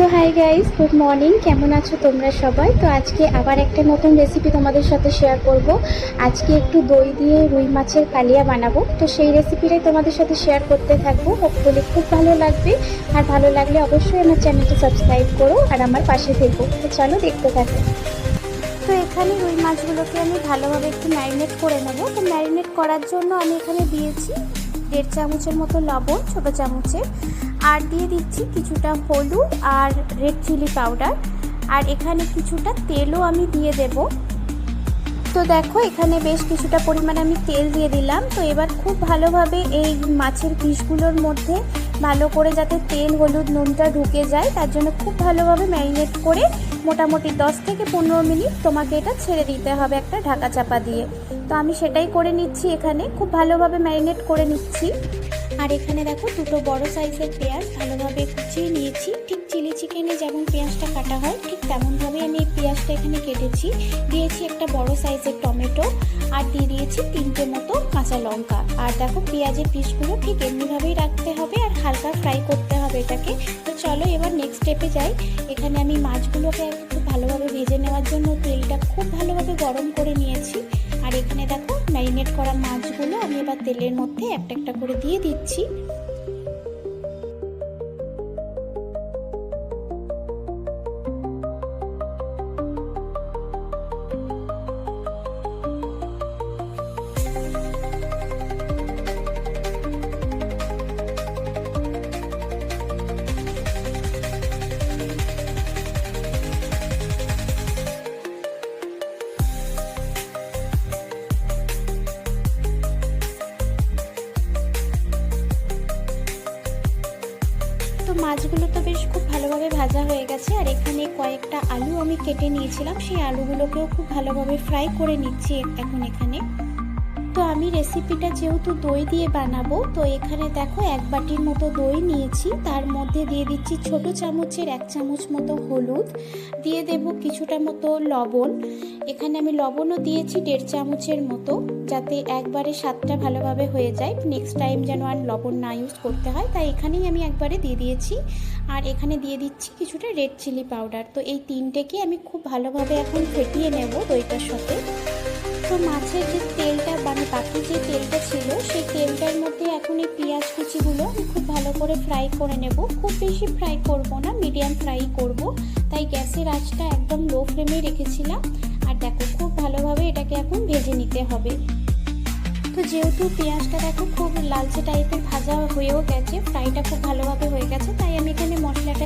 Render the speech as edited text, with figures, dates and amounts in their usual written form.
তো hi guys, good morning. কেমন আছো তোমরা সবাই? তো আজকে আবার একটা নতুন রেসিপি তোমাদের সাথে শেয়ার করব। আজকে একটু দই দিয়ে রুই মাছের কালিয়া বানাবো, তো সেই রেসিপিটাই তোমাদের সাথে শেয়ার করতে থাকবো। হোপফুলি খুব ভালো লাগবে, আর ভালো লাগলে অবশ্যই আমার চ্যানেলটা সাবস্ক্রাইব করো আর আমার পাশে থেকো। তো চলো দেখতে থাকো। তো এখানে রুই মাছগুলোকে আমি ভালোভাবে একটু ম্যারিনেট করে নেব। তো ম্যারিনেট করার জন্য আমি এখানে দিয়েছি 1.5 চামচের মতো লবণ, ছোটো চামচের, আর দিয়ে দিচ্ছি কিছুটা হলুদ আর রেড চিলি পাউডার, আর এখানে কিছুটা তেলও আমি দিয়ে দেব। তো দেখো এখানে বেশ কিছুটা পরিমাণে আমি তেল দিয়ে দিলাম। তো এবার খুব ভালোভাবে এই মাছের পিসগুলোর মধ্যে ভালো করে যাতে তেল, হলুদ, নুনটা ঢুকে যায়, তার জন্য খুব ভালোভাবে ম্যারিনেট করে মোটামুটি 10 থেকে 15 মিনিট তোমাকে এটা ছেড়ে দিতে হবে একটা ঢাকা চাপা দিয়ে। তো আমি সেটাই করে নিচ্ছি, এখানে খুব ভালোভাবে ম্যারিনেট করে নিচ্ছি। আর এখানে দেখো দুটো বড় সাইজের পেঁয়াজ ভালোভাবে কুচিয়ে নিয়েছি। ঠিক চিলি চিকেনে যেমন পেঁয়াজটা কাটা হয় ঠিক তেমনভাবে আমি এই পেঁয়াজটা এখানে কেটেছি। দিয়েছি একটা বড় সাইজের টমেটো, আর দিয়ে দিয়েছি 3টে মতো কাঁচা লঙ্কা। আর দেখো পেঁয়াজের পিসগুলো ঠিক এমনিভাবেই রাখতে হবে আর হালকা ফ্রাই করতে হবে এটাকে। তো চলো এবার নেক্সট স্টেপে যাই। এখানে আমি মাছগুলোকে খুব ভালোভাবে ভেজে নেওয়ার জন্য তেলটা খুব ভালোভাবে গরম করে নিয়েছি। আর এখানে দেখো ম্যারিনেট করা মাছগুলো আমি এবার তেলের মধ্যে একটা একটা করে দিয়ে দিচ্ছি। তো মাছগুলো তো বেশ খুব ভালোভাবে ভাজা হয়ে গেছে। আর এখানে কয়েকটা আলু আমি কেটে নিয়েছিলাম, সেই আলুগুলোকেও খুব ভালোভাবে ফ্রাই করে নিচ্ছি এখন এখানে। তো আমি রেসিপিটা যেহেতু দই দিয়ে বানাবো, তো এখানে দেখো 1 বাটির মতো দই নিয়েছি। তার মধ্যে দিয়ে দিচ্ছি ছোট চামচের 1 চামচ মতো হলুদ, দিয়ে দেব কিছুটা মতো লবণ। এখানে আমি লবণও দিয়েছি 1.5 চামচের মতো, যাতে একবারে স্বাদটা ভালোভাবে হয়ে যায়, নেক্সট টাইম যেন আর লবণ না ইউজ করতে হয়, তাই এখানেই আমি একবারে দিয়ে দিয়েছি। আর এখানে দিয়ে দিচ্ছি কিছুটা রেড চিলি পাউডার। তো এই তিনটেকে আমি খুব ভালোভাবে এখন ফেটিয়ে নেব দইটার সাথে। তো মাছের যে তেলটা মানে বাকি যে তেলটা ছিল, সেই তেলটার মধ্যে এখন এই পেঁয়াজ কুচিগুলো আমি খুব ভালো করে ফ্রাই করে নেব। খুব বেশি ফ্রাই করব না, মিডিয়াম ফ্রাই করব, তাই গ্যাসের আঁচটা একদম লো ফ্লেমে রেখেছিলাম। আর দেখো খুব ভালোভাবে এটাকে এখন ভেজে নিতে হবে। তো যেহেতু পেঁয়াজটা দেখো খুব লালচে টাইপের ভাজা হয়েও গেছে, ফ্রাইটা খুব ভালোভাবে হয়ে গেছে, তাই আমি এখানে মশলাটা